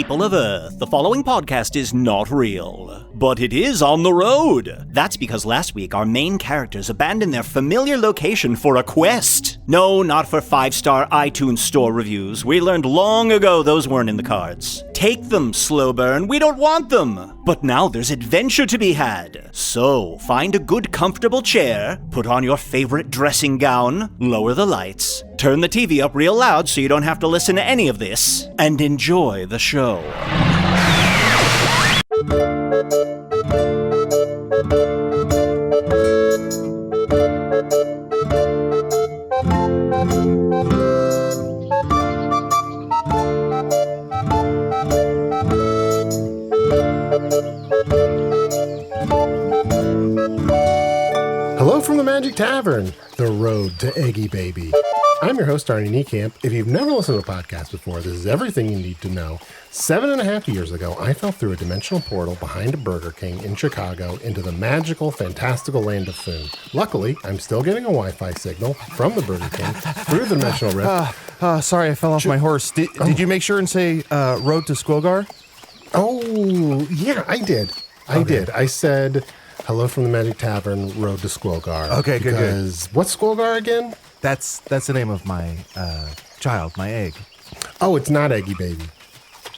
People of Earth, the following podcast is not real, but it is on the road. That's because last week our main characters abandoned their familiar location for a quest. No, not for 5-star iTunes store reviews. We learned long ago those weren't in the cards. Take them, slow burn, we don't want them. But now there's adventure to be had. So, find a good comfortable chair, put on your favorite dressing gown, lower the lights, turn the TV up real loud so you don't have to listen to any of this, and enjoy the show. Hello from the Magic Tavern, the road to Eggy Baby. I'm your host, Arnie Niekamp. If you've never listened to a podcast before, this is everything you need to know. 7.5 years ago, I fell through a dimensional portal behind a Burger King in Chicago into the magical, fantastical land of Foon. Luckily, I'm still getting a Wi-Fi signal from the Burger King through the dimensional rift. Sorry, I fell off my horse. Did you make sure and say road to Squogar? Oh, yeah, I did. I did. I said, hello from the Magic Tavern, road to Squogar. Okay, good. Because what's Squogar again? That's the name of my child, my egg. Oh, it's not Eggy Baby.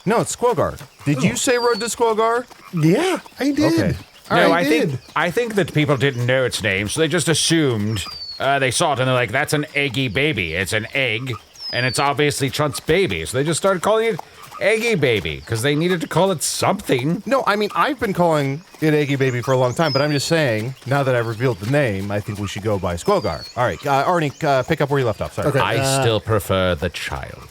No, it's Squogar. Did you say road to Squogar? Yeah, I did. Okay. I think that people didn't know its name, so they just assumed. They saw it and they're like, "That's an eggy baby. It's an egg, and it's obviously Chunt's baby." So they just started calling it Eggy Baby because they needed to call it something. No, I mean, I've been calling it Eggy Baby for a long time, but I'm just saying, now that I've revealed the name, I think we should go by Squogar. All right, Arnie, pick up where you left off. Sorry. Okay. I still prefer the child.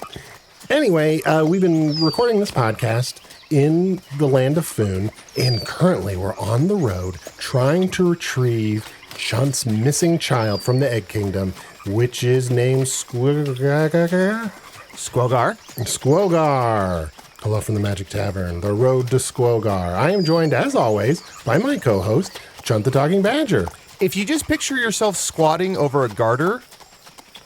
Anyway, we've been recording this podcast in the land of Foon, and currently we're on the road trying to retrieve Chunt's missing child from the Egg Kingdom, which is named Squogar. Squogar. Hello from the Magic Tavern, the road to Squogar. I am joined, as always, by my co-host, Chunt the Talking Badger. If you just picture yourself squatting over a garter,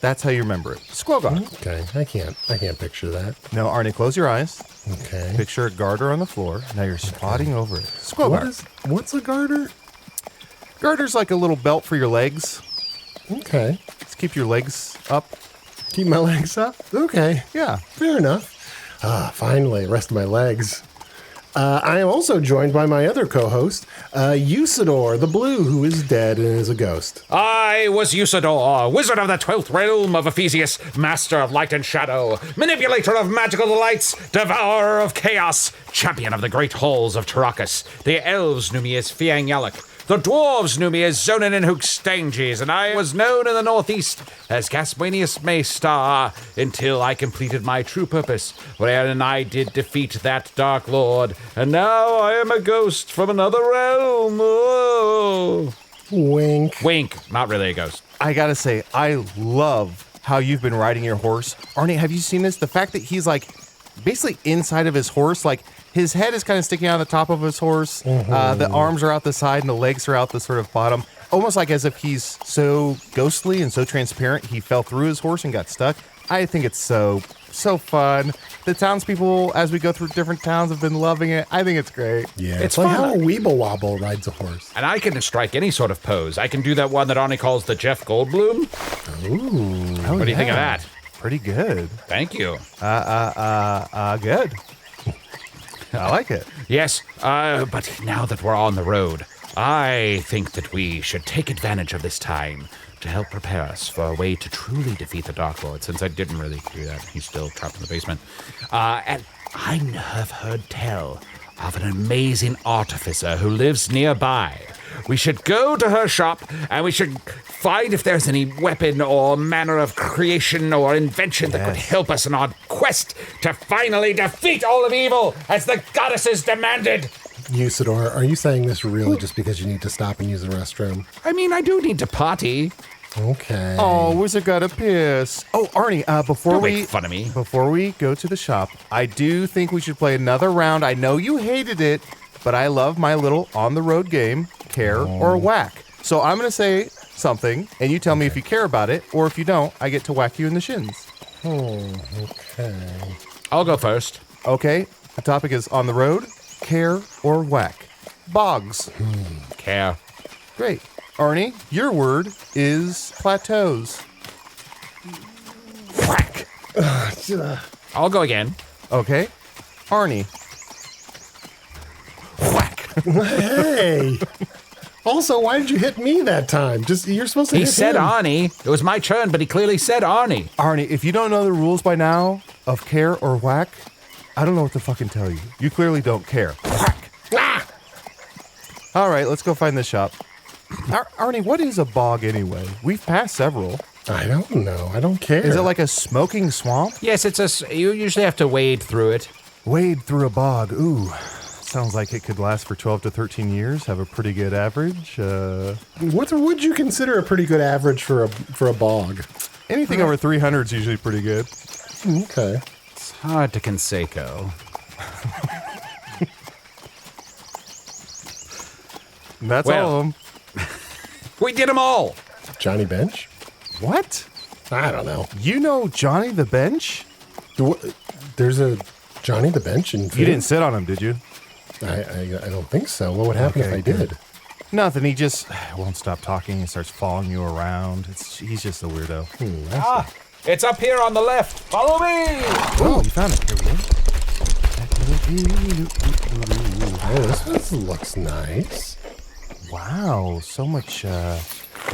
that's how you remember it. Squogar. Okay, I can't picture that. No, Arnie, close your eyes. Okay. Picture a garter on the floor. Now you're squatting over it. Squogar. What's a garter? Garter's like a little belt for your legs. Okay. Just keep your legs up. Keep my legs up? Okay. Yeah. Fair enough. Finally, rest of my legs. I am also joined by my other co-host, Ghusidore, the Blue, who is dead and is a ghost. I was Ghusidore, wizard of the 12th realm of Ephesius, master of light and shadow, manipulator of magical delights, devourer of chaos, champion of the great halls of Tarakas. The elves knew me as Fiang Yalak. The dwarves knew me as Zonin and Hookstanges, and I was known in the northeast as Gaswanius Maystar until I completed my true purpose, wherein I did defeat that dark lord, and now I am a ghost from another realm. Oh. Wink. Wink, not really a ghost. I gotta say, I love how you've been riding your horse. Arnie, have you seen this? The fact that he's like basically inside of his horse, like his head is kind of sticking out of the top of his horse. The arms are out the side and the legs are out the sort of bottom. Almost like as if he's so ghostly and so transparent, he fell through his horse and got stuck. I think it's so fun. The townspeople, as we go through different towns, have been loving it. I think it's great. Yeah, It's like fun. how a Weeble Wobble rides a horse. And I can strike any sort of pose. I can do that one that Arnie calls the Jeff Goldblum. Ooh. What do you think of that? Pretty good. Thank you. Good. I like it. Yes, but now that we're on the road, I think that we should take advantage of this time to help prepare us for a way to truly defeat the Dark Lord, since I didn't really do that. He's still trapped in the basement. And I have heard tell of an amazing artificer who lives nearby. We should go to her shop, and we should find if there's any weapon or manner of creation or invention that could help us in our quest to finally defeat all of evil, as the goddesses demanded. Ghusidore, are you saying this really just because you need to stop and use the restroom? I mean, I do need to potty. Okay. Oh, Wizard got a piss. Oh, Arnie, Don't make fun of me. Before we go to the shop, I do think we should play another round. I know you hated it, but I love my little on-the-road game, Care or Whack. So I'm going to say something, and you tell me if you care about it, or if you don't, I get to whack you in the shins. Oh, okay. I'll go first. Okay, The topic is on the road, care, or whack. Bogs. Care. Great. Arnie, your word is plateaus. Whack. I'll go again. Okay. Arnie. Whack. Hey. Also, why did you hit me that time? You're supposed to He hit said him. Arnie. It was my turn, but he clearly said Arnie. Arnie, if you don't know the rules by now of care or whack, I don't know what to fucking tell you. You clearly don't care. Whack. Ah! All right, let's go find this shop. Arnie, what is a bog anyway? We've passed several. I don't know. I don't care. Is it like a smoking swamp? Yes, you usually have to wade through it. Wade through a bog. Ooh, sounds like it could last for 12 to 13 years, have a pretty good average. What would you consider a pretty good average for a bog? Anything over 300 is usually pretty good. Okay. It's hard to Conseco. That's Well. all of them. We did them all. Johnny Bench? What? I don't know. You know Johnny the Bench? There's a Johnny the Bench in You didn't sit on him, did you? I don't think so. What would happen if I good. did? Nothing. He just won't stop talking and starts following you around. He's just a weirdo. It's up here on the left. Follow me. Oh, you found it. Here we go. Oh, this looks nice. Wow, so much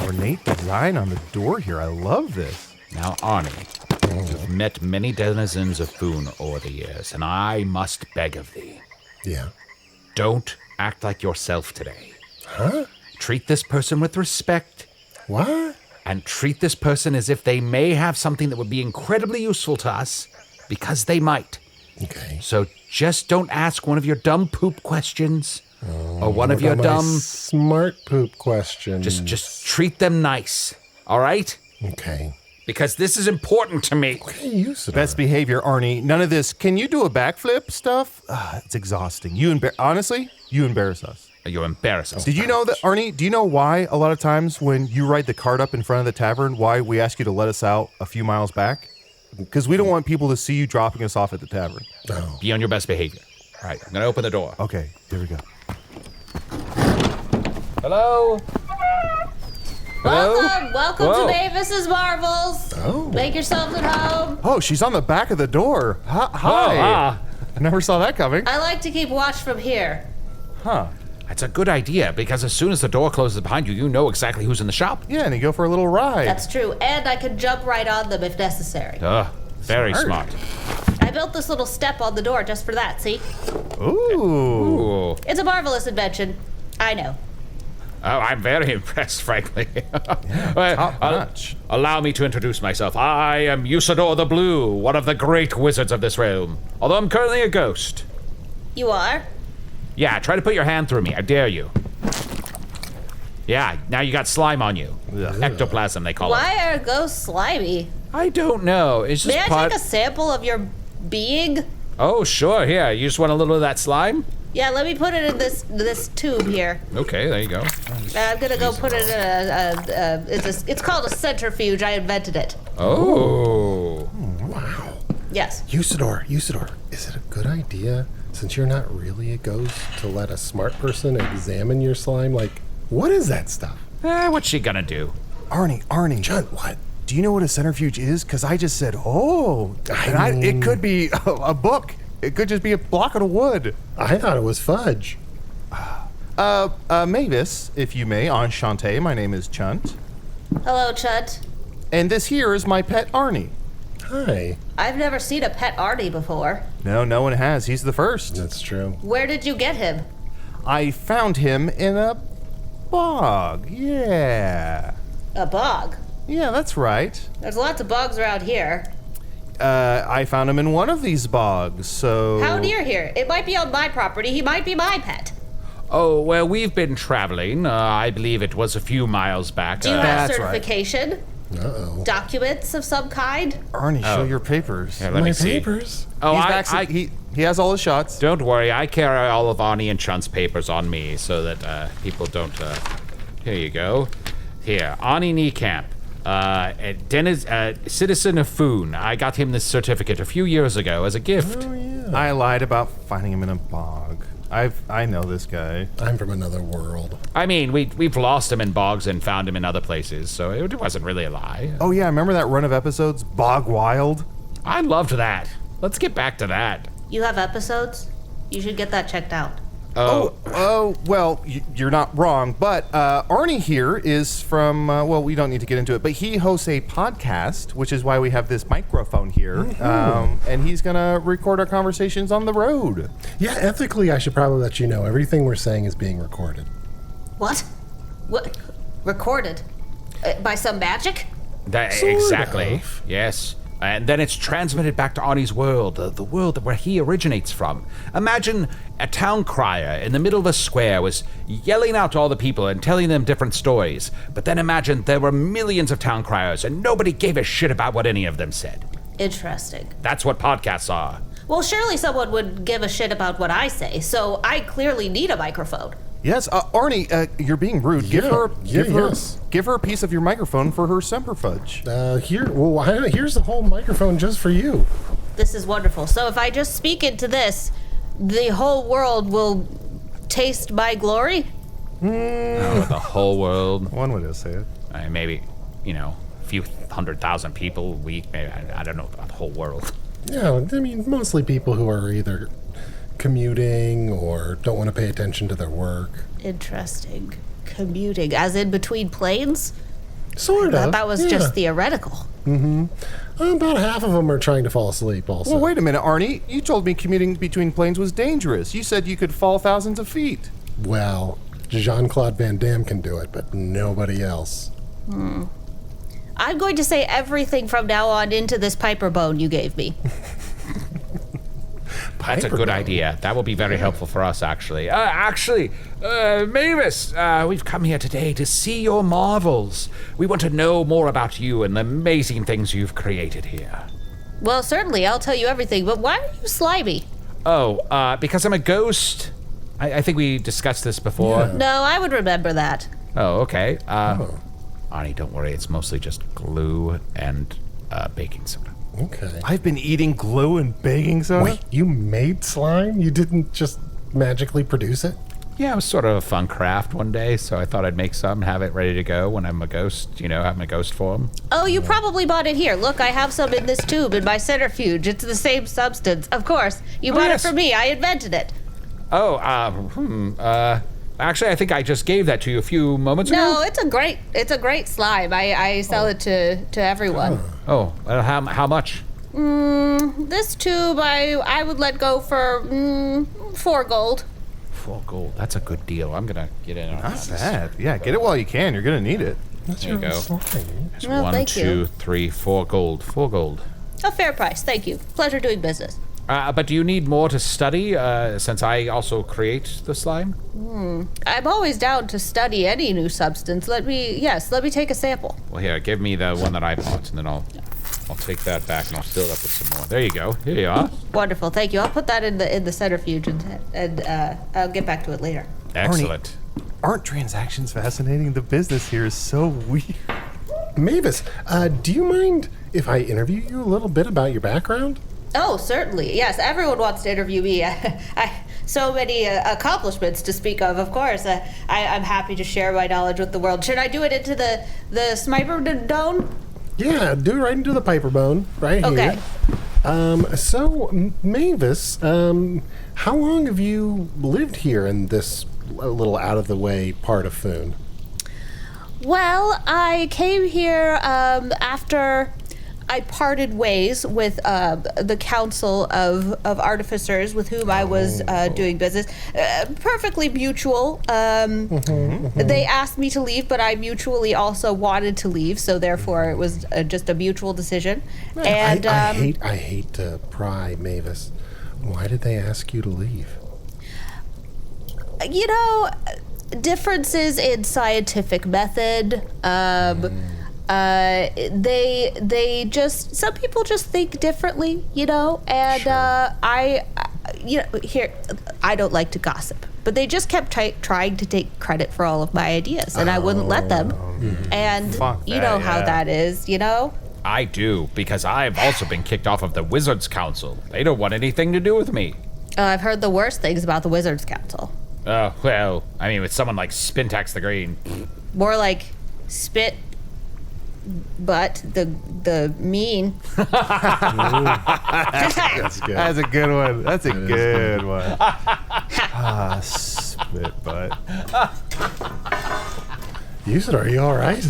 ornate design on the door here. I love this. Now, Arnie, you've met many denizens of Foon over the years, and I must beg of thee. Yeah. Don't act like yourself today. Huh? Treat this person with respect, What? and treat this person as if they may have something that would be incredibly useful to us, because they might. Okay. So just don't ask one of your dumb poop questions, or one of What your about my dumb... smart poop questions. Just treat them nice, all right? Okay. Because this is important to me. What do you use it Best behavior, Arnie. None of this. Can you do a backflip stuff? It's exhausting. Honestly, you embarrass us. You embarrass us. Did you know that, Arnie? Do you know why a lot of times when you ride the cart up in front of the tavern, why we ask you to let us out a few miles back? Because we don't want people to see you dropping us off at the tavern. Oh. Be on your best behavior. All right, I'm going to open the door. Okay, here we go. Hello? Hello? Welcome Whoa. to Mavis's Marvels. Oh. Make yourselves at home. Oh, she's on the back of the door. Hi. I never saw that coming. I like to keep watch from here. Huh. That's a good idea, because as soon as the door closes behind you, you know exactly who's in the shop. Yeah, and you go for a little ride. That's true, and I can jump right on them if necessary. Very smart. I built this little step on the door just for that, see? Ooh. Ooh. It's a marvelous invention. I know. Oh, I'm very impressed, frankly. Top notch. Allow me to introduce myself. I am Ghusidore the Blue, one of the great wizards of this realm. Although I'm currently a ghost. You are? Yeah, try to put your hand through me. I dare you. Yeah, now you got slime on you. Ectoplasm, they call it. Why are ghosts slimy? I don't know. It's just May I part... take a sample of your being? Oh, sure. Here, you just want a little of that slime? Yeah, let me put it in this tube here. Okay, there you go. I'm gonna go put it in it's called a centrifuge. I invented it. Oh. Wow. Yes. Ghusidore, is it a good idea, since you're not really a ghost, to let a smart person examine your slime? Like, what is that stuff? What's she gonna do? Arnie. Chunt, what? Do you know what a centrifuge is? Because I just said, it could be a book. It could just be a block of wood. I thought it was fudge. Mavis, if you may, enchanté. My name is Chunt. Hello, Chunt. And this here is my pet Arnie. Hi. I've never seen a pet Arnie before. No one has. He's the first. That's true. Where did you get him? I found him in a bog. Yeah. A bog. Yeah, that's right. There's lots of bogs around here. I found him in one of these bogs, so... How near here? It might be on my property. He might be my pet. Oh, well, we've been traveling. I believe it was a few miles back. Do you have That's right. certification? Uh-oh. Documents of some kind? Arnie, show your papers. Here, let me see. papers. Oh, He has all his shots. Don't worry, I carry all of Arnie and Chunt's papers on me so that people don't... Here you go. Here, Arnie Niekamp, Dennis, citizen of Foon. I got him this certificate a few years ago as a gift. Oh, yeah. I lied about finding him in a bog. I know this guy. I'm from another world. I mean, we've lost him in bogs and found him in other places, so it wasn't really a lie. Oh yeah, remember that run of episodes, Bog Wild? I loved that. Let's get back to that. You have episodes? You should get that checked out. Well, you're not wrong, but Arnie here is from, well, we don't need to get into it, but he hosts a podcast, which is why we have this microphone here, and he's going to record our conversations on the road. Yeah, ethically, I should probably let you know everything we're saying is being recorded. What? What? Recorded? By some magic? Exactly. of. Yes. And then it's transmitted back to Arnie's world, the world where he originates from. Imagine a town crier in the middle of a square was yelling out to all the people and telling them different stories. But then imagine there were millions of town criers and nobody gave a shit about what any of them said. Interesting. That's what podcasts are. Well, surely someone would give a shit about what I say, so I clearly need a microphone. Yes, Arnie, you're being rude. Give Yes. her a piece of your microphone for her semper fudge. Here's the whole microphone just for you. This is wonderful. So if I just speak into this, the whole world will taste my glory? Oh, the whole world. One way to say it. Maybe, a few 100,000 people a week. Maybe, I don't know about the whole world. Yeah, I mean, mostly people who are either commuting or don't want to pay attention to their work. Interesting. Commuting, as in between planes? Sort of. That was just theoretical. About half of them are trying to fall asleep also. Well, wait a minute, Arnie. You told me commuting between planes was dangerous. You said you could fall thousands of feet. Well, Jean-Claude Van Damme can do it, but nobody else. I'm going to say everything from now on into this Piper bone you gave me. That's a good idea. That will be very helpful for us, actually. Mavis, we've come here today to see your marvels. We want to know more about you and the amazing things you've created here. Well, certainly, I'll tell you everything, but why are you slimy? Because I'm a ghost. I think we discussed this before. Yeah. No, I would remember that. Oh, okay. Arnie, don't worry. It's mostly just glue and baking soda. Okay. I've been eating glue and baking soda? Wait, you made slime? You didn't just magically produce it? Yeah, it was sort of a fun craft one day, so I thought I'd make some, have it ready to go when I'm a ghost, have my ghost form. Oh, you probably bought it here. Look, I have some in this tube in my centrifuge. It's the same substance. Of course. You bought yes. it for me. I invented it. Actually, I think I just gave that to you a few moments ago. No, it's a great slime. I sell it to everyone. Oh, well, how much? This tube I would let go for 4 gold. 4 gold. That's a good deal. I'm gonna get in on Not this. bad. Yeah, get it while you can. You're going to need it. That's There you your go. slime. There's Well, 1, thank you. 2, 3, 4 gold. 4 gold. A fair price. Thank you. Pleasure doing business. But do you need more to study, since I also create the slime? I'm always down to study any new substance. Let me take a sample. Well, here, give me the one that I bought, and then I'll take that back and I'll fill it up with some more. There you go. Here you are. Wonderful. Thank you. I'll put that in the centrifuge and I'll get back to it later. Excellent. Aren't transactions fascinating? The business here is so weird. Mavis, do you mind if I interview you a little bit about your background? Oh, certainly. Yes, everyone wants to interview me. So many accomplishments to speak of course. I'm happy to share my knowledge with the world. Should I do it into the Sniper Dome? Yeah, do it right into the Piper bone, right here. Okay. So, Mavis, how long have you lived here in this little out-of-the-way part of Foon? Well, I came here after I parted ways with the council of artificers with whom I was doing business. Perfectly mutual. They asked me to leave, but I mutually also wanted to leave, so therefore it was just a mutual decision. And I hate to pry, Mavis. Why did they ask you to leave? Differences in scientific method. They just, some people just think differently, and Sure. I don't like to gossip. but they just kept trying to take credit for all of my ideas, and I wouldn't let them. And you know how that is, you know? I do, because I've also been kicked off of the Wizards Council. They don't want anything to do with me. I've heard the worst things about the Wizards Council. Well, I mean, with someone like Spintax the Green. More like spit, but the mean. That's good. That's a good one. That's a good one. Spit butt. Ghusidore, are you all right?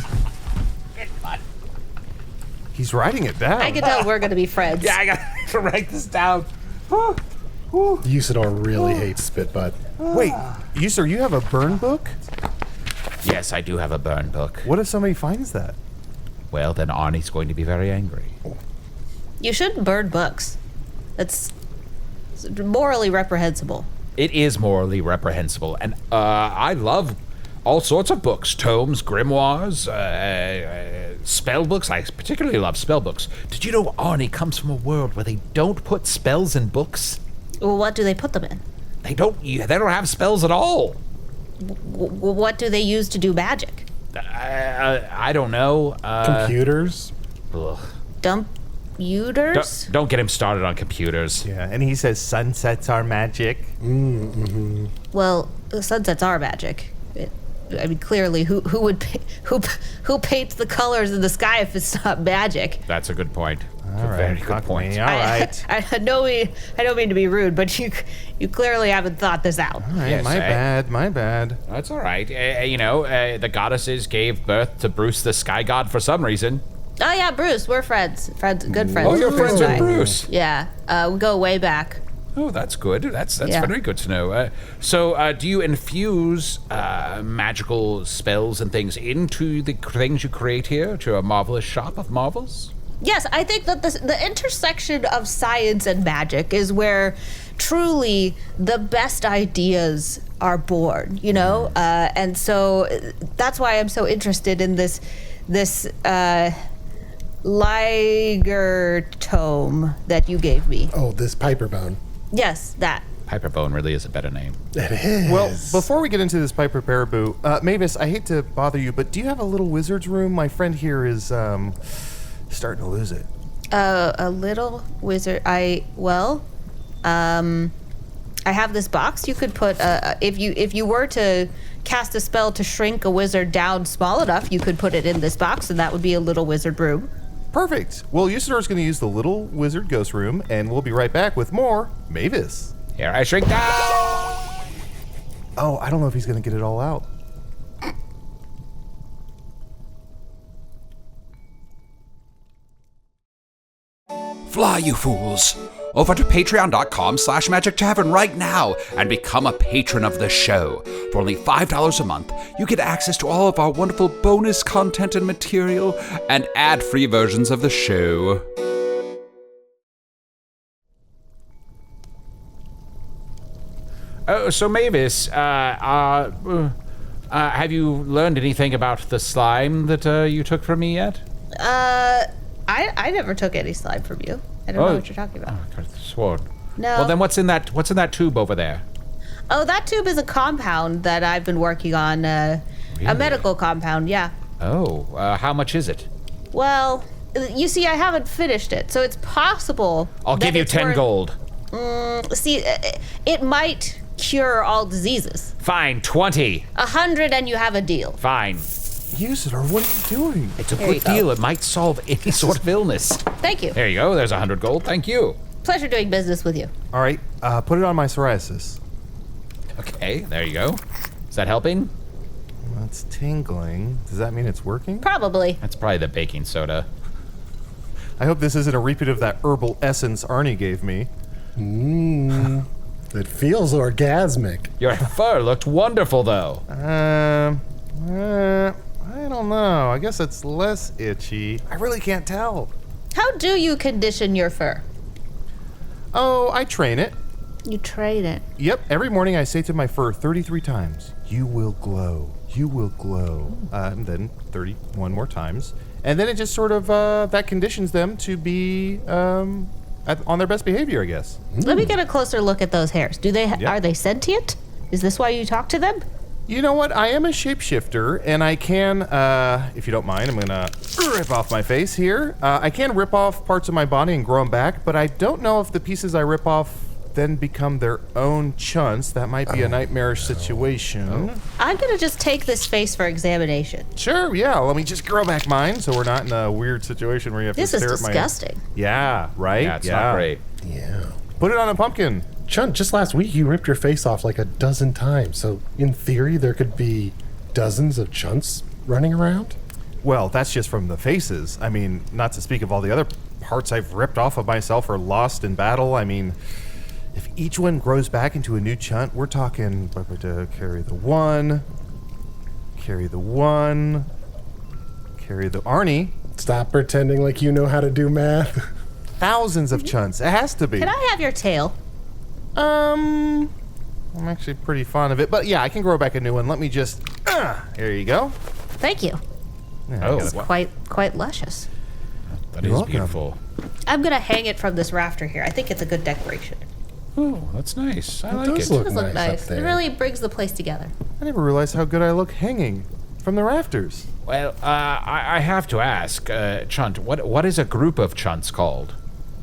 He's writing it down. I can tell we're gonna be friends. Yeah, I got to write this down. Ghusidore really hates spit butt. Wait, you have a burn book? Yes, I do have a burn book. What if somebody finds that? Well, then Arnie's going to be very angry. You shouldn't burn books. That's morally reprehensible. It is morally reprehensible, and I love all sorts of books, tomes, grimoires, spell books. I particularly love spell books. Did you know Arnie comes from a world where they don't put spells in books? Well, what do they put them in? They don't have spells at all. What do they use to do magic? I don't know. Computers? Ugh. Computers? Don't get him started on computers. Yeah, and he says sunsets are magic. Well, sunsets are magic. I mean, clearly, who paints the colors in the sky if it's not magic? That's a good point. All right, Very good point. All right. I don't mean to be rude, but you clearly haven't thought this out. All right, Yes, my bad. That's all right. The goddesses gave birth to Bruce the Sky God for some reason. Oh yeah, Bruce, we're friends, good friends. Oh, you're friends with Rifai. Bruce. Yeah, we go way back. Oh, that's good. That's Yeah. very good to know. So, do you infuse magical spells and things into the things you create here to a marvelous shop of marvels? Yes, I think that the intersection of science and magic is where truly the best ideas are born, you know? And so that's why I'm so interested in this Liger tome that you gave me. Oh, this Piper bone. Yes, that. Piperbone really is a better name. It is. Well, before we get into this Piper Baraboo, Mavis, I hate to bother you, but do you have a little wizard's room? My friend here is starting to lose it. A little wizard. I have this box. You could put if you were to cast a spell to shrink a wizard down small enough, you could put it in this box, and that would be a little wizard room. Perfect. Well, Ghusidore's going to use the little wizard ghost room, and we'll be right back with more Mavis. Here I shrink down! Oh, I don't know if he's going to get it all out. Fly, you fools! Over to patreon.com/Magic Tavern right now and become a patron of the show. For only $5 a month, you get access to all of our wonderful bonus content and material and ad-free versions of the show. So Mavis, have you learned anything about the slime that you took from me yet? I never took any slime from you. I don't know what you're talking about. I could have sworn. No. Well, then what's in that tube over there? Oh, that tube is a compound that I've been working on. A medical compound, yeah. Oh, how much is it? Well, you see, I haven't finished it, so it's possible. I'll that give you it's 10 worth- gold. See, it might cure all diseases. Fine, 20. 100 and you have a deal. Fine. Ghusidore, what are you doing? It's a There you good go. deal. It might solve any sort of illness. Thank you. There you go. There's 100 gold. Thank you. Pleasure doing business with you. All right, put it on my psoriasis. Okay, there you go. Is that helping? That's tingling. Does that mean it's working? Probably. That's probably the baking soda. I hope this isn't a repeat of that herbal essence Arnie gave me. It feels orgasmic. Your fur looked wonderful, though. I don't know. I guess it's less itchy. I really can't tell. How do you condition your fur? Oh, I train it. You train it. Yep, every morning I say to my fur 33 times, "You will glow, you will glow," and then 31 more times. And then it just sort of, that conditions them to be on their best behavior, I guess. Let me get a closer look at those hairs. Do they? Yeah. Are they sentient? Is this why you talk to them? You know what? I am a shapeshifter, and I can, if you don't mind, I'm gonna rip off my face here. I can rip off parts of my body and grow them back, but I don't know if the pieces I rip off then become their own chunts. That might be a nightmarish situation. I'm gonna just take this face for examination. Sure, yeah. Let me just grow back mine so we're not in a weird situation where you have This to is stare at my... disgusting. Yeah, right? Yeah, it's not great. Yeah. Put it on a pumpkin. Chunt, just last week you ripped your face off like a dozen times. So in theory, there could be dozens of Chunts running around? Well, that's just from the faces. I mean, not to speak of all the other parts I've ripped off of myself or lost in battle. I mean, if each one grows back into a new Chunt, we're talking carry the one, carry the Arnie. Stop pretending like you know how to do math. Thousands of Chunts. It has to be. Can I have your tail? I'm actually pretty fond of it, but yeah, I can grow back a new one. Let me just, here you go. Thank you. Yeah, Oh, I gotta- Quite luscious. That You're is welcome. beautiful. I'm gonna hang it from this rafter here. I think it's a good decoration. Oh, that's nice. I like does it. look It looks nice nice. up It there. really brings the place together. I never realized how good I look hanging from the rafters. Well, I have to ask, Chunt, what is a group of Chunts called?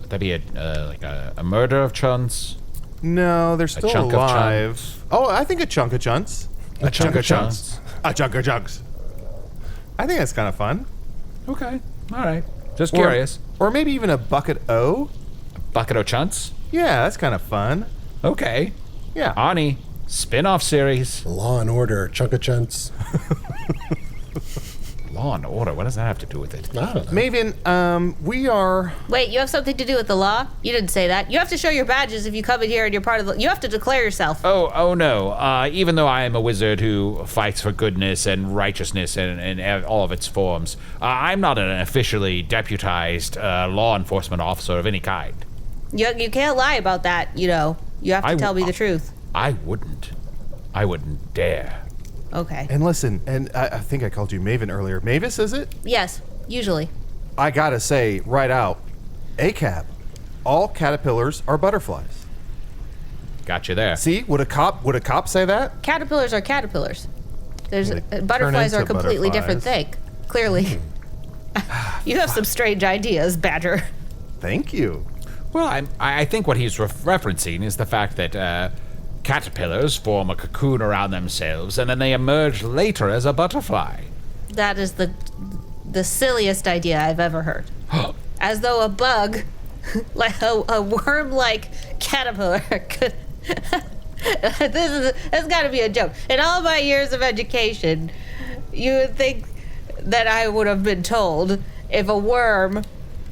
Would that be a murder of Chunts? No, they're still chunk of alive. Chunts. Oh, I think a chunk of Chunts. A chunk of Chunts? A chunk of Chunks. I think that's kind of fun. Okay, all right. Just curious. Or maybe even a bucket O. Bucket of Chunts? Yeah, that's kind of fun. Okay. Yeah. Arnie, spin-off series. Law and Order, Chunk of Chunts. Law and Order, what does that have to do with it? I don't know. Maven, we are... Wait, you have something to do with the law? You didn't say that. You have to show your badges if you come in here and you're part of the... You have to declare yourself. Oh no. Even though I am a wizard who fights for goodness and righteousness and all of its forms, I'm not an officially deputized law enforcement officer of any kind. You can't lie about that, you know. You have to tell me the truth. I wouldn't dare. Okay. And listen, and I think I called you Maven earlier. Mavis, is it? Yes, usually. I gotta say, right out, ACAB. All caterpillars are butterflies. Got you there. See, would a cop say that? Caterpillars are caterpillars. There's They butterflies turn are a into completely different butterflies. thing. Clearly. You have some strange ideas, Badger. Thank you. Well, I think what he's referencing is the fact that caterpillars form a cocoon around themselves and then they emerge later as a butterfly. That is the silliest idea I've ever heard. As though a bug, like a worm-like caterpillar could... That's got to be a joke. In all my years of education, you would think that I would have been told if a worm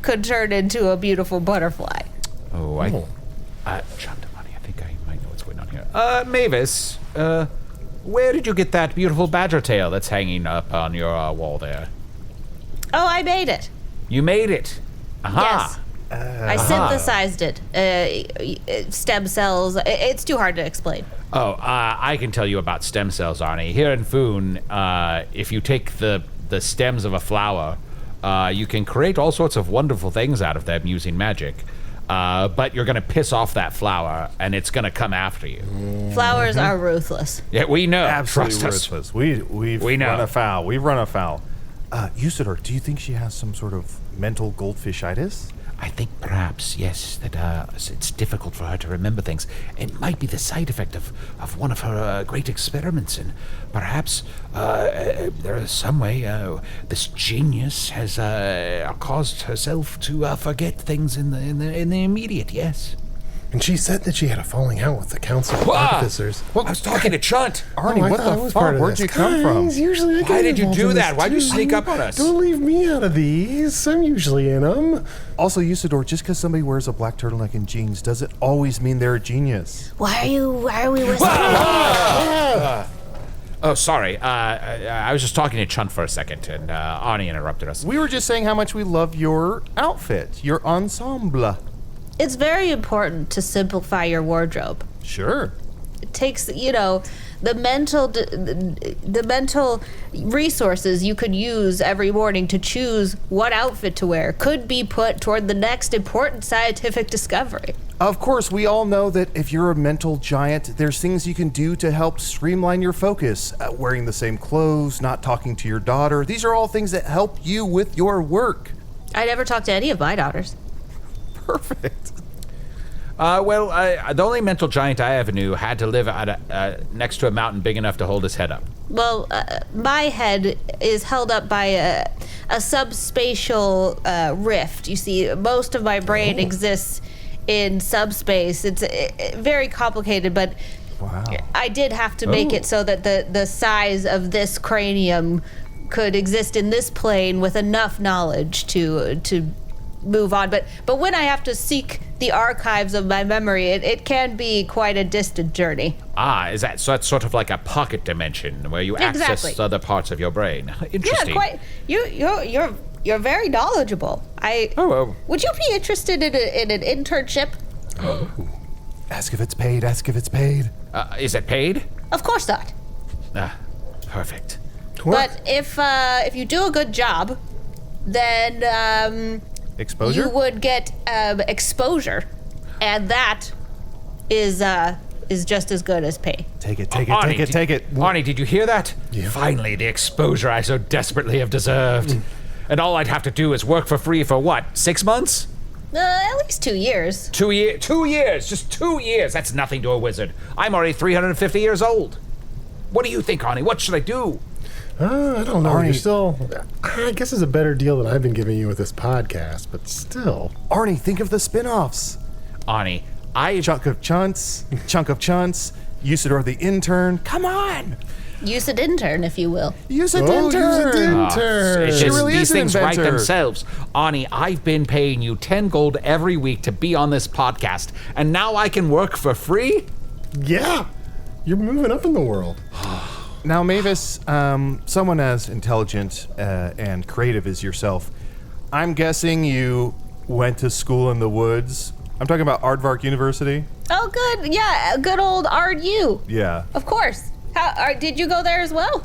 could turn into a beautiful butterfly. Chunt, I think I might know what's going on here. Mavis, where did you get that beautiful badger tail that's hanging up on your wall there? Oh, I made it. You made it. Aha. Yes. I synthesized it. Stem cells. It's too hard to explain. Oh, I can tell you about stem cells, Arnie. Here in Foon, if you take the stems of a flower, you can create all sorts of wonderful things out of them using magic. But you're going to piss off that flower, and it's going to come after you. Flowers are ruthless. Yeah, we know. Absolutely Trust us. worthless. We've We know. run afoul. We've run afoul. Ghusidore, do you think she has some sort of mental goldfishitis? I think perhaps, yes, that it's difficult for her to remember things. It might be the side effect of one of her great experiments, and perhaps there is some way this genius has caused herself to forget things in the immediate. Yes. And she said that she had a falling out with the Council of Ah! Officers. I was talking to Chunt. Arnie, I what thought I the was fuck? part of Where'd this. you come from? Guys, usually I Why get did you involved do in that? this Why'd you too. sneak up on us? Don't leave me out of these. I'm usually in them. Also, Ghusidore, just because somebody wears a black turtleneck and jeans doesn't always mean they're a genius. Why are we whistling? Oh, sorry. I was just talking to Chunt for a second, and Arnie interrupted us. We were just saying how much we love your outfit, your ensemble. It's very important to simplify your wardrobe. Sure. It takes, the mental resources you could use every morning to choose what outfit to wear could be put toward the next important scientific discovery. Of course, we all know that if you're a mental giant, there's things you can do to help streamline your focus. Wearing the same clothes, not talking to your daughter. These are all things that help you with your work. I never talked to any of my daughters. Perfect. The only mental giant I ever knew had to live at next to a mountain big enough to hold his head up. Well, my head is held up by a subspatial rift. You see, most of my brain exists in subspace. It's very complicated, but Wow. I did have to make it so that the size of this cranium could exist in this plane with enough knowledge to move on. But when I have to seek the archives of my memory, it can be quite a distant journey. So that's sort of like a pocket dimension where you Exactly. access other parts of your brain. Interesting. Yeah, quite. You're very knowledgeable. Would you be interested in an internship? Ask if it's paid, ask if it's paid. Is it paid? Of course not. Perfect. But if you do a good job, then Exposure? you would get exposure, and that is just as good as pay. Take it. Arnie, did you hear that? Yeah. Finally, the exposure I so desperately have deserved. And all I'd have to do is work for free for what, 6 months? At least 2 years. 2 years? 2 years! Just 2 years! That's nothing to a wizard. I'm already 350 years old. What do you think, Arnie? What should I do? I don't know. Arnie. You're still... I guess it's a better deal than I've been giving you with this podcast, but still. Arnie, think of the spin-offs. Arnie, Chunk of Chunts, Ghusidore the intern. Come on! Use an intern, if you will. Use a Use a intern! intern. It's She just, really these is an things write inventor. themselves. Arnie, I've been paying you 10 gold every week to be on this podcast, and now I can work for free? Yeah. You're moving up in the world. Now, Mavis, someone as intelligent and creative as yourself, I'm guessing you went to school in the woods. I'm talking about Aardvark University. Oh, good. Yeah, good old RU. Yeah. Of course. Did you go there as well?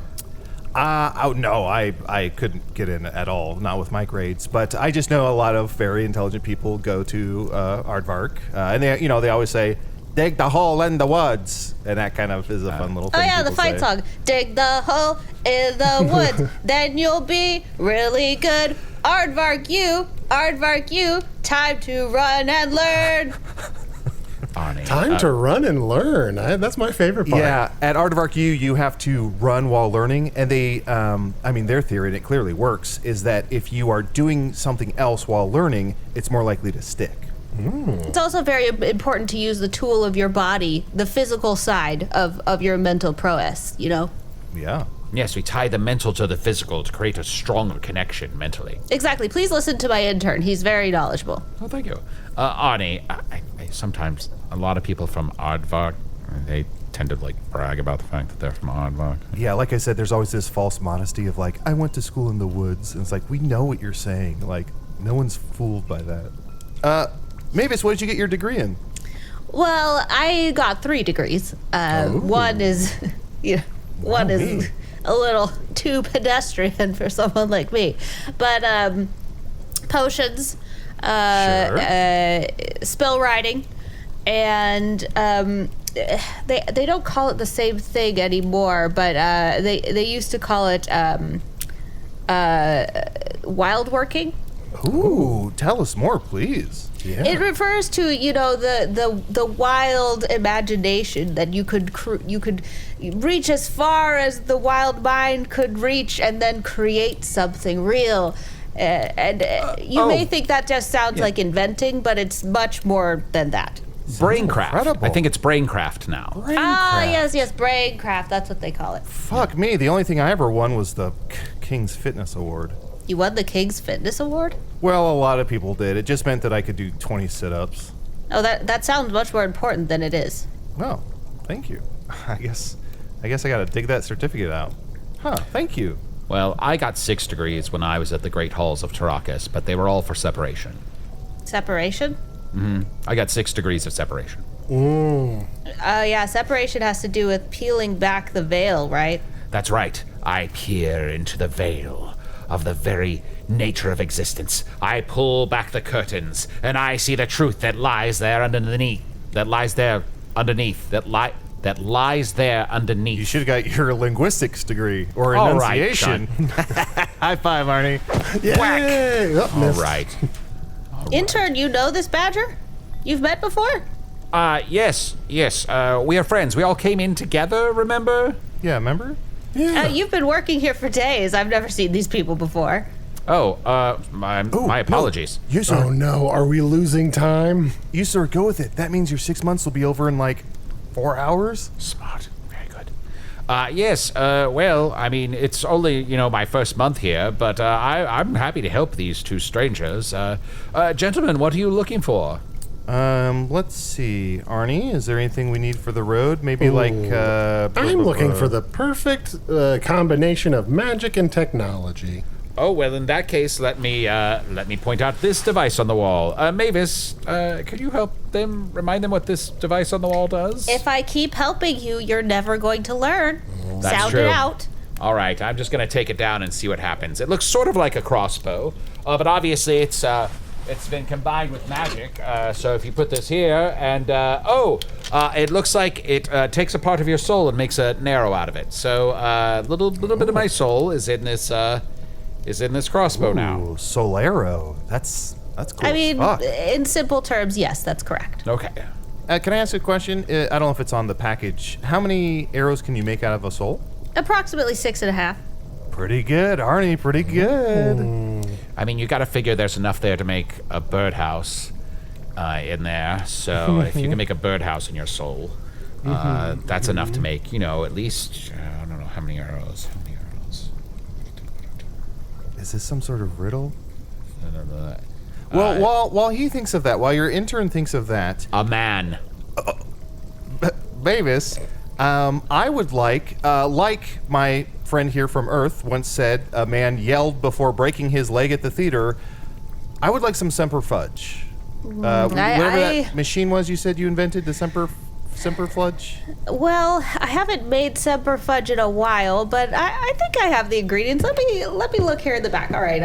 No, I couldn't get in at all, not with my grades. But I just know a lot of very intelligent people go to Aardvark, and they always say, "Dig the hole in the woods," and that kind of is a fun little thing. Oh yeah, the people fight say. song. Dig the hole in the woods, then you'll be really good. Aardvark you, time to run and learn. Arnie. Time to run and learn. That's my favorite part. Yeah, at Aardvark you have to run while learning, and they, their theory, and it clearly works, is that if you are doing something else while learning, it's more likely to stick. It's also very important to use the tool of your body, the physical side of your mental prowess, you know? Yeah. Yes, we tie the mental to the physical to create a stronger connection mentally. Exactly. Please listen to my intern. He's very knowledgeable. Oh, thank you. Arnie, I sometimes a lot of people from Aardvark, they tend to brag about the fact that they're from Aardvark. Yeah, like I said, there's always this false modesty of I went to school in the woods, and it's we know what you're saying. No one's fooled by that. Mavis, what did you get your degree in? Well, I got 3 degrees. One is, one is a little too pedestrian for someone like me. But potions, spell writing, and they don't call it the same thing anymore, but they used to call it wild working. Ooh, tell us more, please. Yeah. It refers to the wild imagination that you could reach as far as the wild mind could reach, and then create something real. You may think that just sounds like inventing, but it's much more than that. Braincraft. Incredible. I think it's braincraft now. Yes, braincraft. That's what they call it. Fuck me. The only thing I ever won was the King's Fitness Award. You won the King's Fitness Award? Well, a lot of people did. It just meant that I could do 20 sit-ups. Oh, that sounds much more important than it is. Oh, thank you. I guess I gotta dig that certificate out. Huh, thank you. Well, I got 6 degrees when I was at the Great Halls of Tarakas, but they were all for separation. Separation? Mm-hmm. I got 6 degrees of separation. Yeah, separation has to do with peeling back the veil, right? That's right. I peer into the veil of the very nature of existence. I pull back the curtains, and I see the truth that lies there underneath. That lies there underneath. You should have got your linguistics degree or All right, enunciation. High five, Arnie. Yay! Oh, All missed. right. Intern, you know this badger? You've met before? Yes. We are friends. We all came in together, remember? Yeah, remember? Yeah. You've been working here for days. I've never seen these people before. My apologies. You, sir. Oh no, are we losing time? You, sir, go with it. That means your 6 months will be over in like 4 hours. Smart. Very good. Yes, well, I mean, it's only, my first month here, but I'm happy to help these two strangers. Gentlemen, what are you looking for? Let's see. Arnie, is there anything we need for the road? Maybe I'm looking for the perfect combination of magic and technology. Oh, well, in that case, let me point out this device on the wall. Mavis, could you remind them what this device on the wall does? If I keep helping you, you're never going to learn. That's Sound true. it out. All right, I'm just going to take it down and see what happens. It looks sort of like a crossbow, but obviously it's been combined with magic. So if you put this here and, it looks like it takes a part of your soul and makes an arrow out of it. So a little bit of my soul is in this crossbow now. Solero. That's cool. I mean, Fuck. in simple terms, yes, that's correct. Okay. Can I ask a question? I don't know if it's on the package. How many arrows can you make out of a soul? Approximately 6.5. Pretty good, Arnie. Pretty good. I mean, you got to figure there's enough there to make a birdhouse in there. So if you can make a birdhouse in your soul, that's enough to make, at least, I don't know, how many arrows? Is this some sort of riddle? Well, while he thinks of that, while your intern thinks of that, A man. Mavis, I would like my friend here from Earth once said, a man yelled before breaking his leg at the theater, I would like some Semper Fudge. Whatever that machine was you said you invented, the Semper Fudge? Well, I haven't made Semper Fudge in a while, but I think I have the ingredients. Let me look here in the back. All right.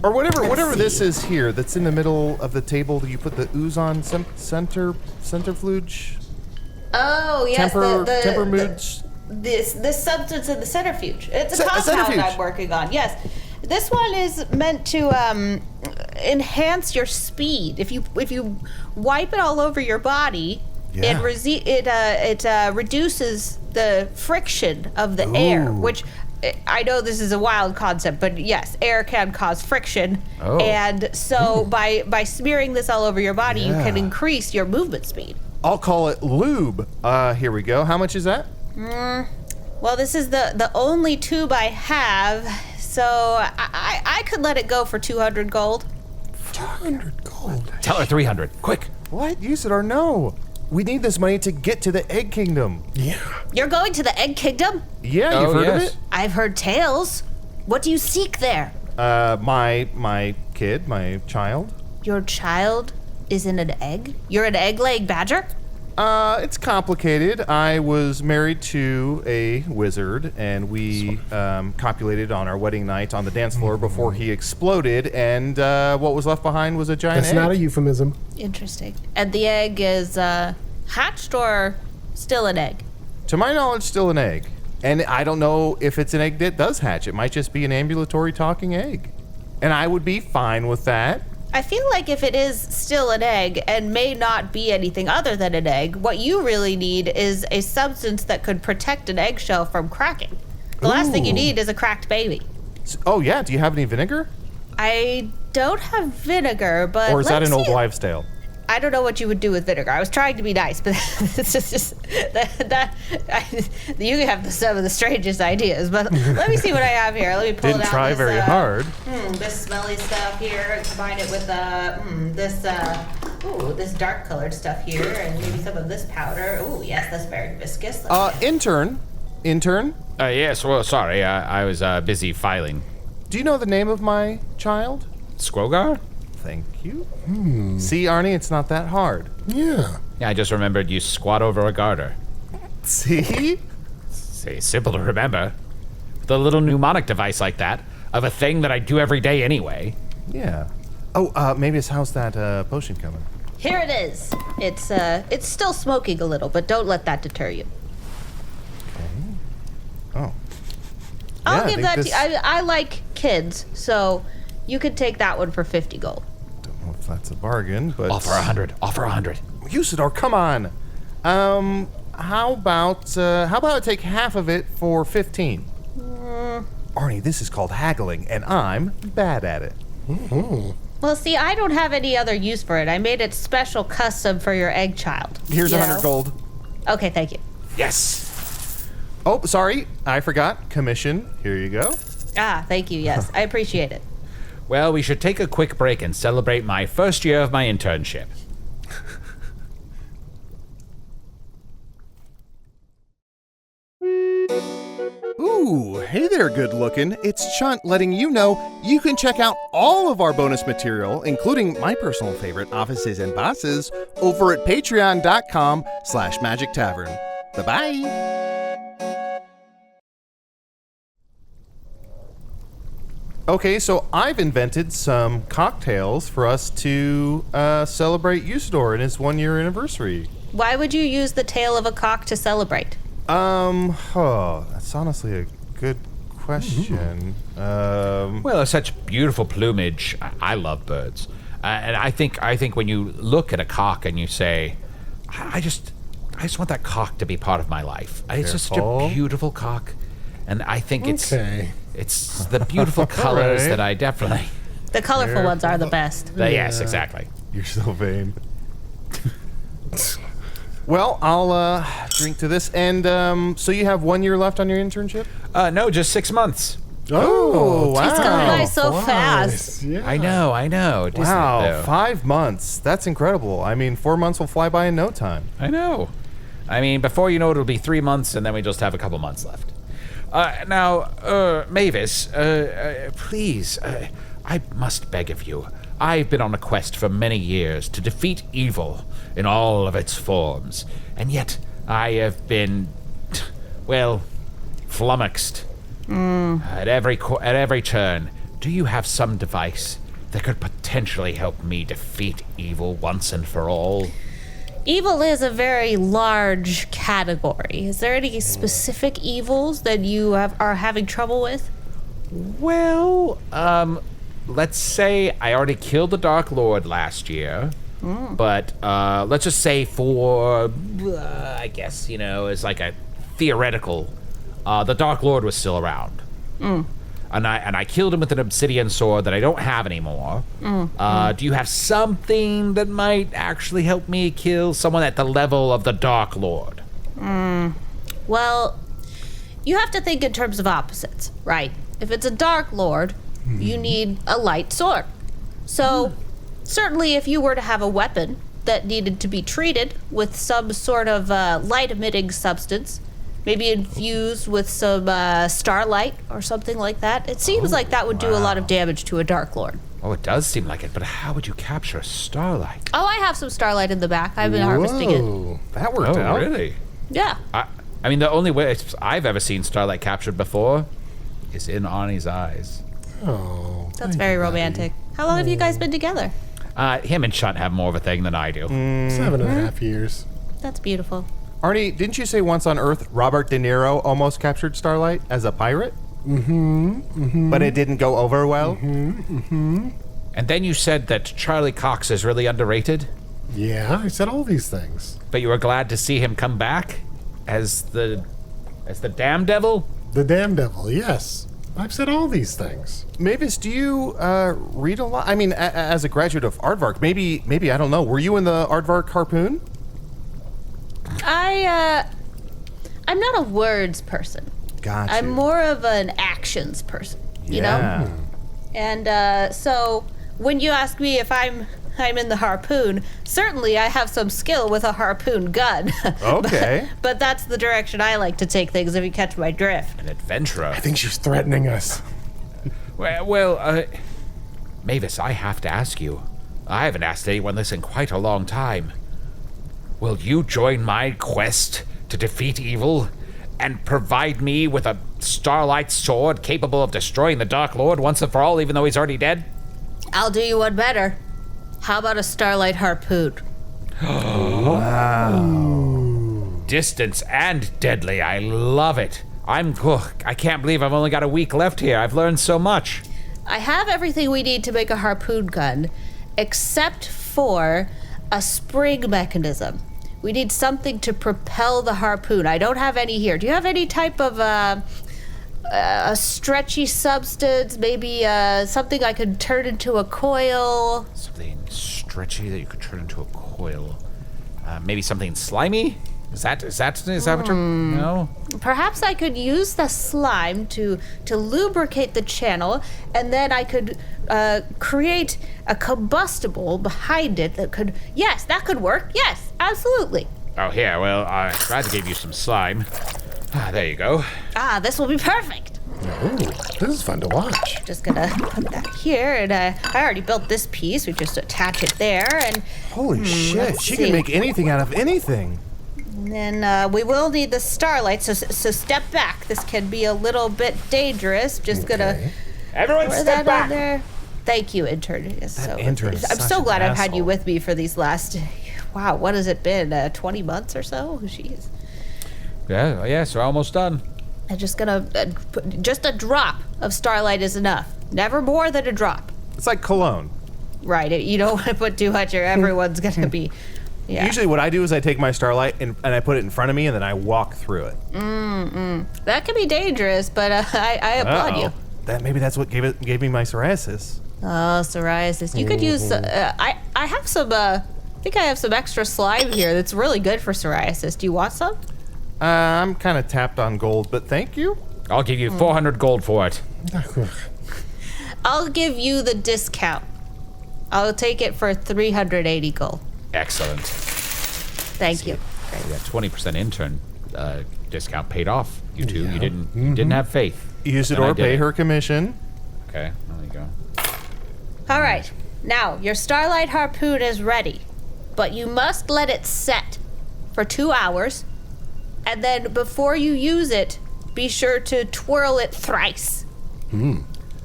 Or whatever this is here that's in the middle of the table. Do you put the ooze on centrifuge? Oh yes, Tempermuge. This substance in the centrifuge. It's a compound centrifuge. I'm working on. Yes, this one is meant to enhance your speed. If you wipe it all over your body, Yeah. it reduces the friction of the air, which I know this is a wild concept, but yes, air can cause friction, and so by smearing this all over your body, you can increase your movement speed. I'll call it lube. Here we go. How much is that? Well, this is the only tube I have, so I could let it go for 200 gold. 200 gold. Tell her 300. Quick. What? Usador, no. We need this money to get to the Egg Kingdom. Yeah. You're going to the Egg Kingdom? Yeah, you've heard of yes. it? I've heard tales. What do you seek there? My kid, my child. Your child is in an egg? You're an egg-laying badger? It's complicated. I was married to a wizard, and we copulated on our wedding night on the dance floor before he exploded, and what was left behind was a giant That's egg. not a euphemism. Interesting. And the egg is hatched or still an egg? To my knowledge, still an egg. And I don't know if it's an egg that does hatch. It might just be an ambulatory talking egg. And I would be fine with that. I feel like if it is still an egg and may not be anything other than an egg, what you really need is a substance that could protect an eggshell from cracking. The last thing you need is a cracked baby. Oh, yeah. Do you have any vinegar? I don't have vineger, but Or is that let's an old see. wives' tale? I don't know what you would do with vinegar. I was trying to be nice, but it's just you have some of the strangest ideas. But let me see what I have here. Let me pull Didn't it out. try very hard. This smelly stuff here, and combine it with this dark colored stuff here, and maybe some of this powder. Oh, yes, that's very viscous. Intern. Yes, well, sorry. I was busy filing. Do you know the name of my child? Squogar? Thank you. See, Arnie, it's not that hard. Yeah. Yeah, I just remembered you squat over a garter. See? It's simple to remember. With a little mnemonic device like that, of a thing that I do every day anyway. Yeah. Oh, Mavis, how's that potion coming? Here it is. It's still smoking a little, but don't let that deter you. Oh. I'll give that to you. I like kids, so you could take that one for 50 gold. Don't know if that's a bargain, but... Offer 100. Offer 100. Ghusidore, come on. How about I take half of it for 15? Arnie, this is called haggling, and I'm bad at it. Well, see, I don't have any other use for it. I made it special custom for your egg child. Here's you 100 know? gold. Okay, thank you. Yes. Oh, sorry, I forgot. Commission. Here you go. Ah, thank you. Yes, I appreciate it. Well, we should take a quick break and celebrate my first year of my internship. Ooh, hey there, good looking. It's Chunt letting you know you can check out all of our bonus material, including my personal favorite, Offices and Bosses, over at patreon.com/Magic Tavern. Bye-bye. Okay, so I've invented some cocktails for us to celebrate Ghusidore and his 1-year anniversary. Why would you use the tail of a cock to celebrate? That's honestly a good question. Well, such beautiful plumage. I love birds. And I think when you look at a cock and you say, I just want that cock to be part of my life. It's just such a beautiful cock. And I think it's the beautiful colors right. that I definitely... The colorful ones are the best. Yes, exactly. You're so vain. Well, I'll drink to this. And so you have 1 year left on your internship? No, just 6 months. Oh, wow. It's going by so fast. Yeah. I know. Wow, 5 months. That's incredible. I mean, 4 months will fly by in no time. I know. I mean, before you know it, it'll be 3 months, and then we just have a couple months left. Now, Mavis, please, I must beg of you. I've been on a quest for many years to defeat evil in all of its forms, and yet I have been, well, flummoxed. At every turn. Do you have some device that could potentially help me defeat evil once and for all? Evil is a very large category. Is there any specific evils that you are having trouble with? Well, let's say I already killed the Dark Lord last year, but let's just say for, I guess, as like a theoretical, the Dark Lord was still around. And I killed him with an obsidian sword that I don't have anymore. Do you have something that might actually help me kill someone at the level of the Dark Lord? Well, you have to think in terms of opposites, right? If it's a Dark Lord, you need a light sword. So, certainly if you were to have a weapon that needed to be treated with some sort of light-emitting substance, maybe infused with some starlight or something like that, it seems like that would do a lot of damage to a Dark Lord. Oh, it does seem like it, but how would you capture starlight? Oh, I have some starlight in the back. I've been harvesting it. That worked out. Really? Yeah. I mean, the only way I've ever seen starlight captured before is in Arnie's eyes. Oh, That's very romantic. How long have you guys been together? Him and Chunt have more of a thing than I do. 7.5 years. That's beautiful. Arnie, didn't you say once on Earth Robert De Niro almost captured Starlight as a pirate? But it didn't go over well? And then you said that Charlie Cox is really underrated, Yeah, I said all these things. but you were glad to see him come back as the damn devil? The damn devil, yes. I've said all these things. Mavis, do you read a lot? I mean, as a graduate of Aardvark, maybe I don't know. Were you in the Aardvark Harpoon? I'm not a words person. Gotcha. I'm more of an actions person, you know? And so when you ask me if I'm in the harpoon, certainly I have some skill with a harpoon gun. Okay. but that's the direction I like to take things, if you catch my drift. An adventurer. I think she's threatening us. Well, Mavis, I have to ask you. I haven't asked anyone this in quite a long time. Will you join my quest to defeat evil and provide me with a starlight sword capable of destroying the Dark Lord once and for all, even though he's already dead? I'll do you one better. How about a starlight harpoon? Distance and deadly. I love it. I can't believe I've only got a week left here. I've learned so much. I have everything we need to make a harpoon gun, except for a spring mechanism. We need something to propel the harpoon. I don't have any here. Do you have any type of a stretchy substance? Maybe something I could turn into a coil? Something stretchy that you could turn into a coil. Maybe something slimy? Is that what you're... No? Perhaps I could use the slime to lubricate the channel, and then I could create a combustible behind it that could... Yes, that could work. Yes, absolutely. Oh, here. Well, I'm glad to give you some slime. There you go. This will be perfect. Oh, this is fun to watch. Just gonna put that here, and I already built this piece. We just attach it there, and... Holy shit, she see. can make anything out of anything. And then we will need the starlight, so step back. This can be a little bit dangerous. Just gonna Everyone pour step that back. on there. Thank you, intern. Intern is I'm such so an glad I've had asshole. you with me for these last... Wow, what has it been? 20 months or so? Jeez. Yeah, so we're almost done. I'm just gonna... just a drop of starlight is enough. Never more than a drop. It's like cologne. Right, you don't want to put too much or everyone's gonna be... Yeah. Usually what I do is I take my starlight and I put it in front of me and then I walk through it. That can be dangerous, but I applaud you. Maybe that's what gave me my psoriasis. Oh, psoriasis. You could use... I have some... I think I have some extra slime here that's really good for psoriasis. Do you want some? I'm kind of tapped on gold, but thank you. I'll give you 400 gold for it. I'll give you the discount. I'll take it for 380 gold. Excellent. Thank you. We got 20% intern discount paid off. You two, you didn't have faith. Ghusidore, pay her commission. Okay, there you go. All right. Now, your starlight harpoon is ready, but you must let it set for 2 hours, and then before you use it, be sure to twirl it thrice.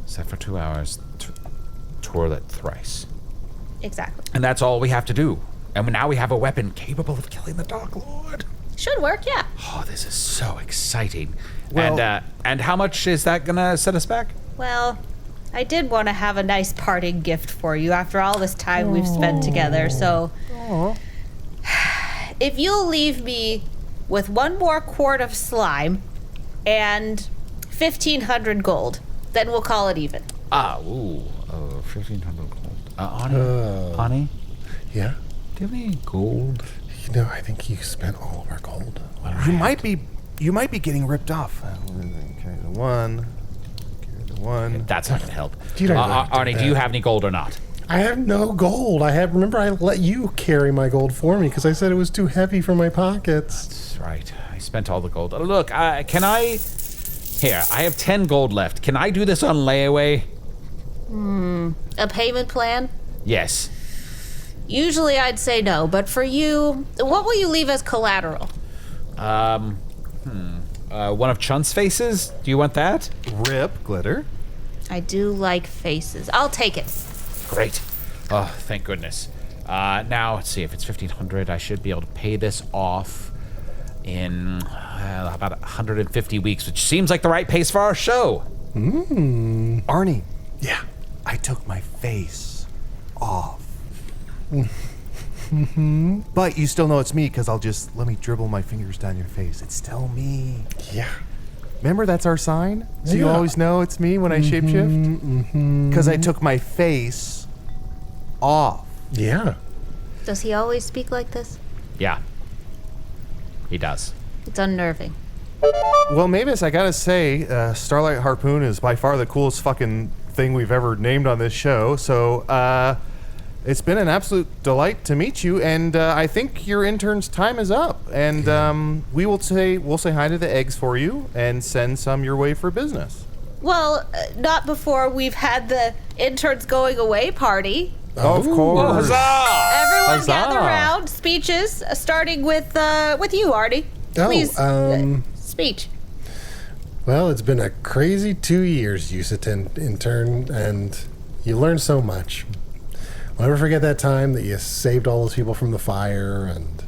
Set for 2 hours. Twirl it thrice. Exactly. And that's all we have to do. And now we have a weapon capable of killing the Dark Lord. Should work, yeah. Oh, this is so exciting. Well- And how much is that gonna set us back? Well, I did want to have a nice parting gift for you after all this time we've spent together, so... If you'll leave me with 1 more quart of slime and 1,500 gold, then we'll call it even. 1,500 gold. Arnie? Yeah? Do you have any gold? You know, I think you spent all of our gold. You might be getting ripped off. Carry the one. That's not gonna help. You don't have to do Arnie, do that. you have any gold or not? I have no gold. Remember I let you carry my gold for me because I said it was too heavy for my pockets. That's right. I spent all the gold. Look, can I... Here, I have 10 gold left. Can I do this on layaway? A payment plan? Yes. Usually I'd say no, but for you, what will you leave as collateral? One of Chunt's faces? Do you want that? Rip, glitter. I do like faces. I'll take it. Great. Oh, thank goodness. Now, let's see. If it's 1,500, I should be able to pay this off in about 150 weeks, which seems like the right pace for our show. Arnie, Yeah. I took my face off. But you still know it's me because let me dribble my fingers down your face. It's still me. Yeah. Remember, that's our sign? So you Yeah. always know it's me when I shapeshift? Because I took my face off. Yeah. Does he always speak like this? Yeah. He does. It's unnerving. Well, Mavis, I gotta say, Starlight Harpoon is by far the coolest fucking thing we've ever named on this show. So, it's been an absolute delight to meet you, and I think your intern's time is up. And we'll say hi to the eggs for you and send some your way for business. Well, not before we've had the interns going away party. Of course. Everyone Huzzah. gather around. Speeches, starting with you, Arnie. Oh, Please speech. Well, it's been a crazy 2 years, Ghusidore intern, and you learned so much. I'll never forget that time that you saved all those people from the fire, and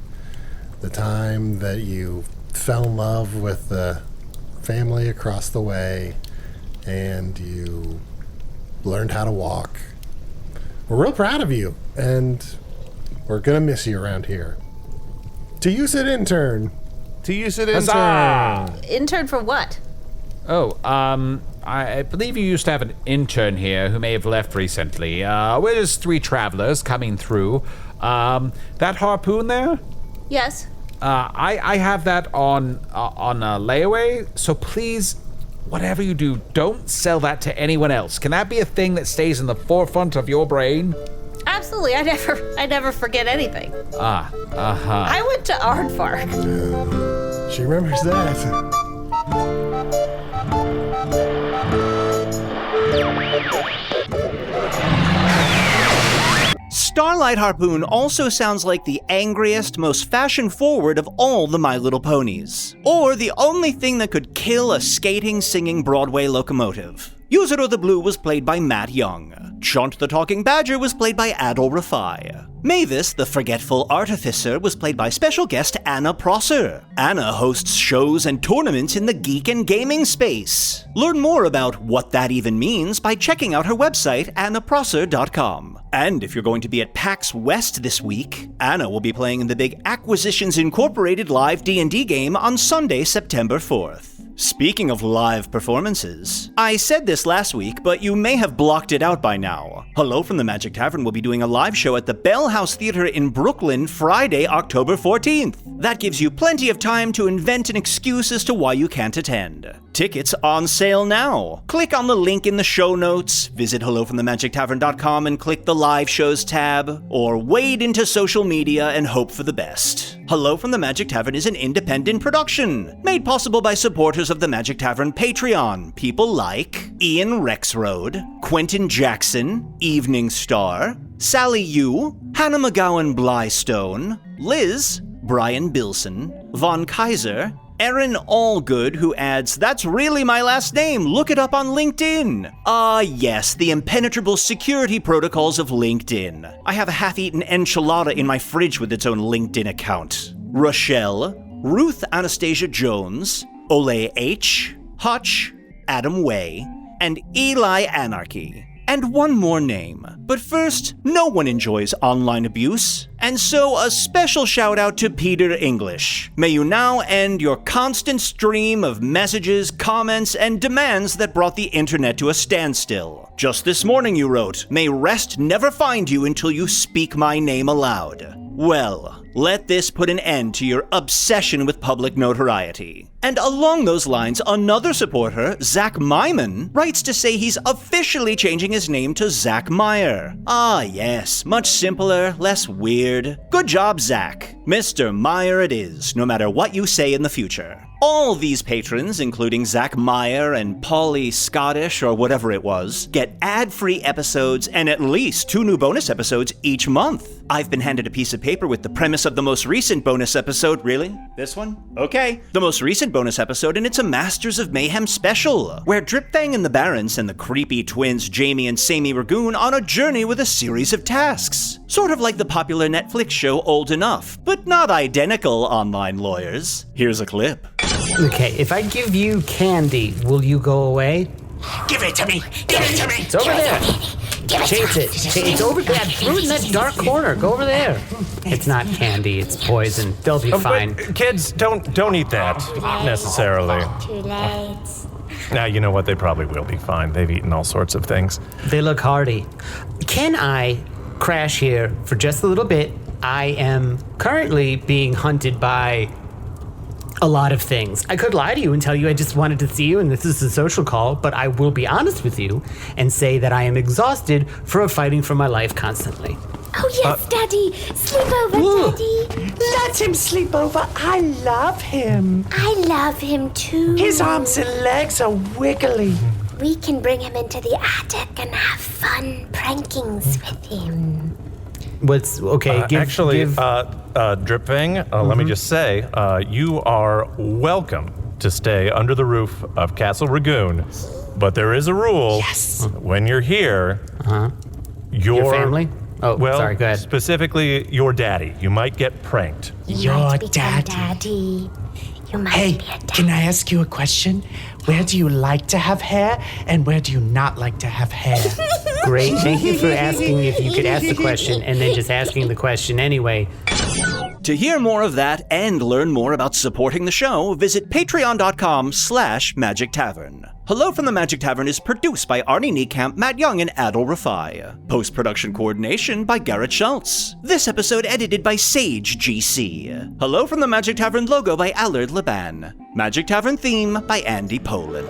the time that you fell in love with the family across the way, and you learned how to walk. We're real proud of you, and we're gonna miss you around here. To use it, intern. To use it, intern. Huzzah! Intern for what? Oh, I believe you used to have an intern here who may have left recently. We're just 3 travelers coming through. That harpoon there? Yes. I have that on layaway, so please, whatever you do, don't sell that to anyone else. Can that be a thing that stays in the forefront of your brain? Absolutely. I never forget anything. I went to Aardvark. She remembers that. Starlight Harpoon also sounds like the angriest, most fashion-forward of all the My Little Ponies. Or the only thing that could kill a skating, singing Broadway locomotive. Ghusidore the Blue was played by Matt Young. Chunt the Talking Badger was played by Adal Rifai. Mavis, the forgetful Artificer, was played by special guest Anna Prosser. Anna hosts shows and tournaments in the geek and gaming space. Learn more about what that even means by checking out her website, annaprosser.com. And if you're going to be at PAX West this week, Anna will be playing in the big Acquisitions Incorporated live D&D game on Sunday, September 4th. Speaking of live performances, I said this last week, but you may have blocked it out by now. Hello from the Magic Tavern will be doing a live show at the Bell House Theater in Brooklyn Friday, October 14th. That gives you plenty of time to invent an excuse as to why you can't attend. Tickets on sale now. Click on the link in the show notes, visit hellofromthemagictavern.com and click the live shows tab, or wade into social media and hope for the best. Hello from the Magic Tavern is an independent production, made possible by supporters of the Magic Tavern Patreon, people like Ian Rexroad, Quentin Jackson, Evening Star, Sally Yu, Hannah McGowan Blystone, Liz, Brian Bilson, Von Kaiser, Erin Allgood, who adds, "That's really my last name, look it up on LinkedIn." Yes, the impenetrable security protocols of LinkedIn. I have a half-eaten enchilada in my fridge with its own LinkedIn account. Rochelle, Ruth Anastasia Jones, Ole H, Hutch, Adam Way, and Eli Anarchy. And one more name. But first, no one enjoys online abuse. And so a special shout out to Peter English. May you now end your constant stream of messages, comments, and demands that brought the internet to a standstill. Just this morning you wrote, "May rest never find you until you speak my name aloud." Well, let this put an end to your obsession with public notoriety. And along those lines, another supporter, Zach Myman, writes to say he's officially changing his name to Zach Meyer. Yes, much simpler, less weird. Good job, Zach. Mr. Meyer it is, no matter what you say in the future. All these patrons, including Zach Meyer and Polly Scottish or whatever it was, get ad-free episodes and at least 2 new bonus episodes each month. I've been handed a piece of paper with the premise of the most recent bonus episode. Really? This one? Okay. The most recent bonus episode, and it's a Masters of Mayhem special, where Dripfang and the Baron send the creepy twins Jamie and Sammy Ragoon on a journey with a series of tasks. Sort of like the popular Netflix show Old Enough, but not identical, online lawyers. Here's a clip. Okay, if I give you candy, will you go away? Give it to me! Give it to me! It's over there. Chase it. It's over there. Through in that dark corner. Go over there. It's not candy. It's poison. They'll be fine. But kids, don't eat that necessarily. Too late. Now, you know what? They probably will be fine. They've eaten all sorts of things. They look hardy. Can I crash here for just a little bit? I am currently being hunted by a lot of things. I could lie to you and tell you I just wanted to see you and this is a social call, but I will be honest with you and say that I am exhausted from fighting for my life constantly. Oh, yes, Daddy. Sleep over, Daddy. Let him sleep over. I love him. I love him, too. His arms and legs are wiggly. We can bring him into the attic and have fun prankings with him. What's okay? Dripfang, let me just say, you are welcome to stay under the roof of Castle Ragoon, but there is a rule. Yes. When you're here, Your family? Oh, well, sorry, go ahead. specifically your daddy. You might get pranked. Your Might become daddy. You might Hey, be a daddy. can I ask you a question? Where do you like to have hair, and where do you not like to have hair? Great. Thank you for asking if you could ask the question and then just asking the question anyway. To hear more of that and learn more about supporting the show, visit patreon.com/Magic Tavern. Hello from the Magic Tavern is produced by Arnie, Niekamp, Matt Young, and Adal Rifai. Post-production coordination by Garrett Schultz. This episode edited by Sage GC. Hello from the Magic Tavern logo by Allard Laban. Magic Tavern theme by Andy Poland.